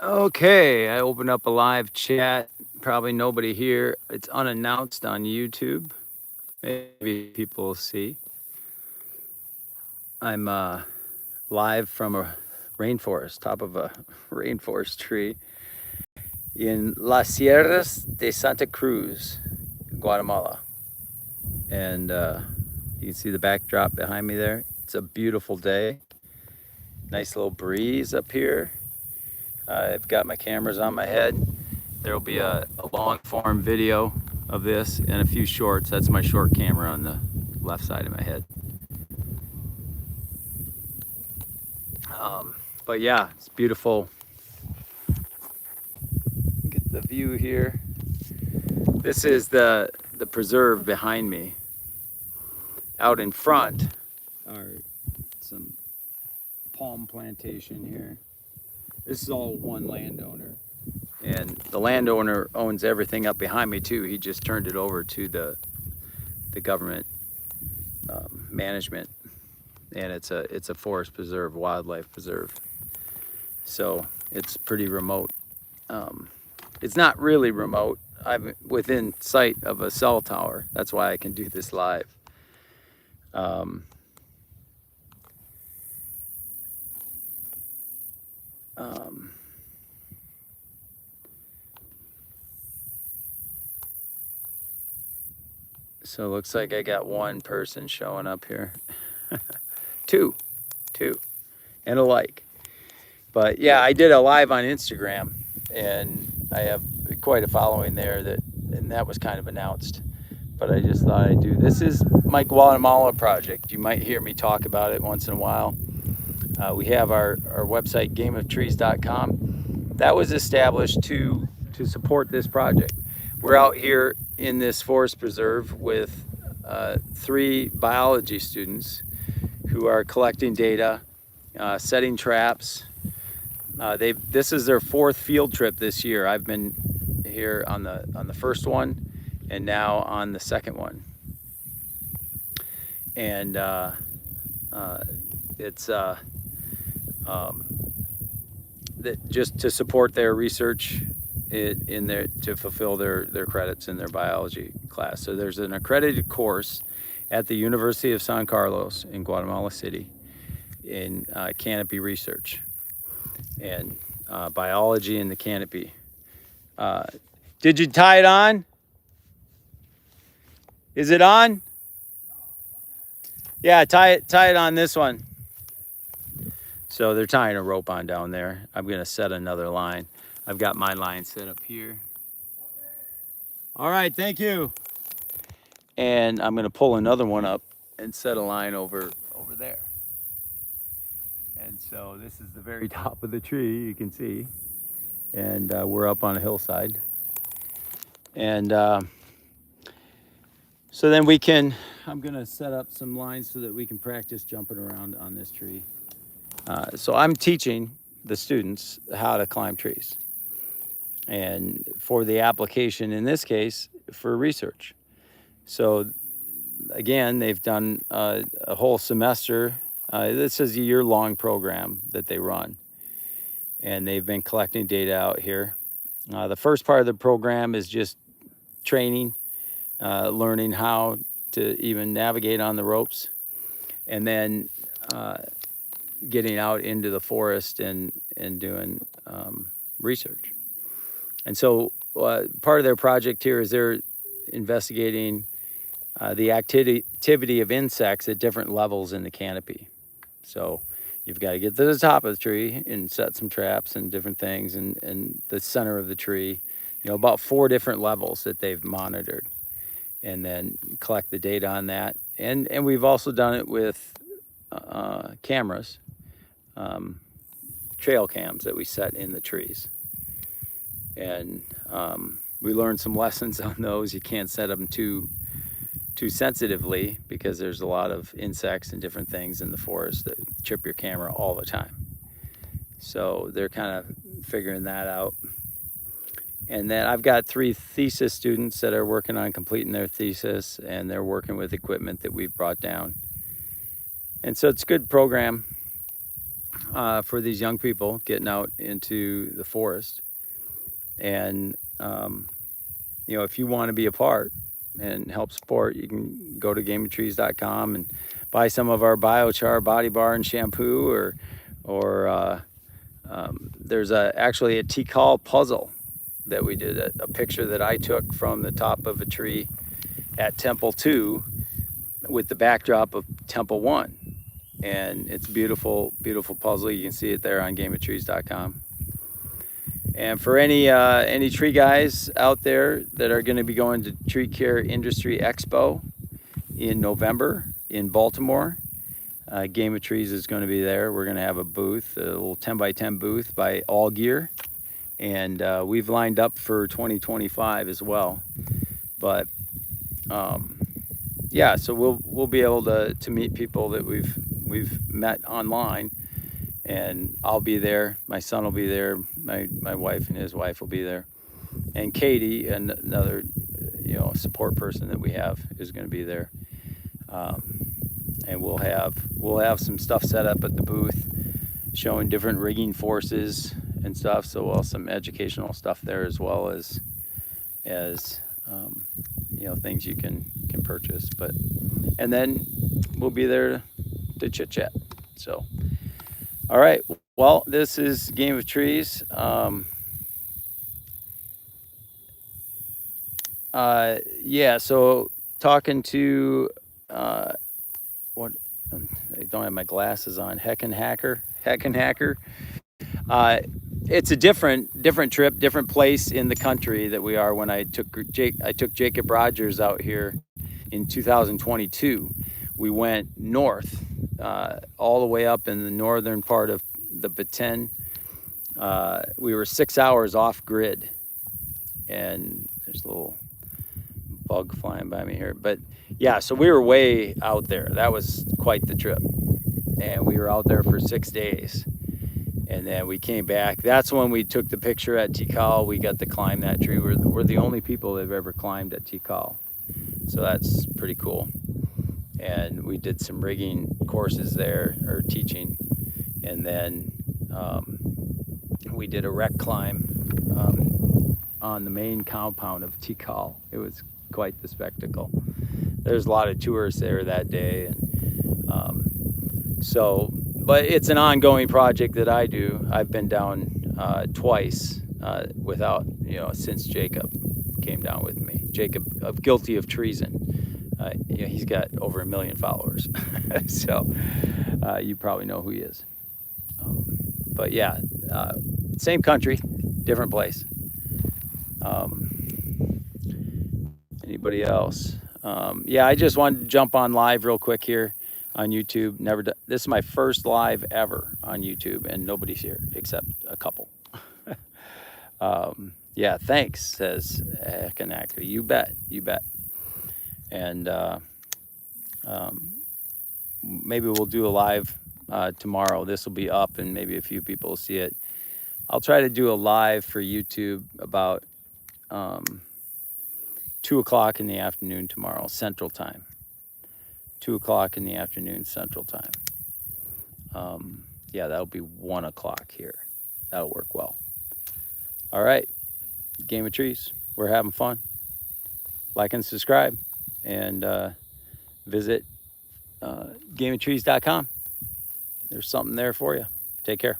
Okay, I opened up a live chat. Probably nobody here. It's unannounced on YouTube. Maybe people will see. I'm live from a rainforest, top of a rainforest tree in Las Sierras de Santa Cruz, Guatemala. And you can see the backdrop behind me there. It's a beautiful day. Nice little breeze up here. I've got my cameras on my head. There will be a long form video of this and a few shorts. That's my short camera on the left side of my head. But yeah, it's beautiful. Get the view here. This is the preserve behind me. Out in front are some palm plantation here. This is all one landowner. And the landowner owns everything up behind me too. He just turned it over to the government management, and it's a forest preserve, wildlife preserve. So it's pretty remote. It's not really remote. I'm within sight of a cell tower. That's why I can do this live. Um, um, so it looks like I got one person showing up here. two, and a like. But yeah, I did a live on Instagram, and I have quite a following there, and that was kind of announced. But I just thought I'd do. This is my Guatemala project. You might hear me talk about it once in a while. We have our website, gameoftrees.com. That was established to support this project. We're out here in this forest preserve with 3 biology students who are collecting data, setting traps. This is their 4th field trip this year. I've been here on the first one, and now on the second one. And it's just to support their research in their, to fulfill their credits in their biology class. So there's an accredited course at the University of San Carlos in Guatemala City in canopy research and biology in the canopy. Did you tie it on? Is it on? Yeah, tie it on this one. So they're tying a rope on down there. I'm gonna set another line. I've got my line set up here. All right, thank you. And I'm gonna pull another one up and set a line over there. And so this is the very top of the tree, you can see. And we're up on a hillside. And so then I'm gonna set up some lines so that we can practice jumping around on this tree. So I'm teaching the students how to climb trees, and for the application in this case for research. So again, they've done a whole semester. This is a year-long program that they run, and they've been collecting data out here. The first part of the program is just training, learning how to even navigate on the ropes, and then getting out into the forest and doing research. And so part of their project here is they're investigating the activity of insects at different levels in the canopy. So you've got to get to the top of the tree and set some traps and different things, and the center of the tree, about 4 different levels that they've monitored, and then collect the data on that. And we've also done it with cameras, trail cams that we set in the trees. And we learned some lessons on those. You can't set them too sensitively, because there's a lot of insects and different things in the forest that chip your camera all the time. So they're kind of figuring that out. And then I've got 3 thesis students that are working on completing their thesis, and they're working with equipment that we've brought down. And so it's a good program. for these young people getting out into the forest. And, if you want to be a part and help support, you can go to gameoftrees.com and buy some of our biochar body bar and shampoo, or there's actually a Tikal puzzle that we did, a picture that I took from the top of a tree at Temple 2 with the backdrop of Temple 1. And it's a beautiful, beautiful puzzle. You can see it there on gameoftrees.com. And for any tree guys out there that are going to be going to Tree Care Industry Expo in November in Baltimore, Game of Trees is going to be there. We're going to have a booth, a little 10 by 10 booth by All Gear. And we've lined up for 2025 as well. But yeah, so we'll be able to meet people that we've met online, and I'll be there. My son will be there. My wife and his wife will be there, and Katie, and another support person that we have, is going to be there. And we'll have some stuff set up at the booth, showing different rigging forces and stuff. So we'll have some educational stuff there, as well as things you can purchase. And then we'll be there to chit chat. So, all right. Well, this is Game of Trees. Yeah. So talking to what? I don't have my glasses on. Heckin' Hacker. It's a different trip, different place in the country that we are. When I took Jacob Rogers out here in 2022, we went north, all the way up in the northern part of the Baten. We were 6 hours off grid, and there's a little bug flying by me here. But yeah, so we were way out there. That was quite the trip, and we were out there for 6 days. And then we came back. That's when we took the picture at Tikal. We got to climb that tree. We're the only people that have ever climbed at Tikal. So that's pretty cool. And we did some rigging courses there, or teaching. And then we did a wreck climb on the main compound of Tikal. It was quite the spectacle. There's a lot of tourists there that day. And but it's an ongoing project that I do. I've been down twice without, since Jacob came down with me. Jacob, guilty of treason. He's got over 1 million followers. So you probably know who he is. But yeah, same country, different place. Anybody else? Yeah, I just wanted to jump on live real quick here on YouTube. This is my first live ever on YouTube, and nobody's here except a couple. Yeah, thanks, says Kanaka. You bet. And maybe we'll do a live tomorrow. This will be up, and maybe a few people will see it. I'll try to do a live for YouTube about 2 o'clock in the afternoon tomorrow, Central Time. 2 o'clock in the afternoon, Central Time. Yeah, that'll be 1 o'clock here. That'll work well. All right, Game of Trees. We're having fun. Like and subscribe, and visit gameoftrees.com. There's something there for you. Take care.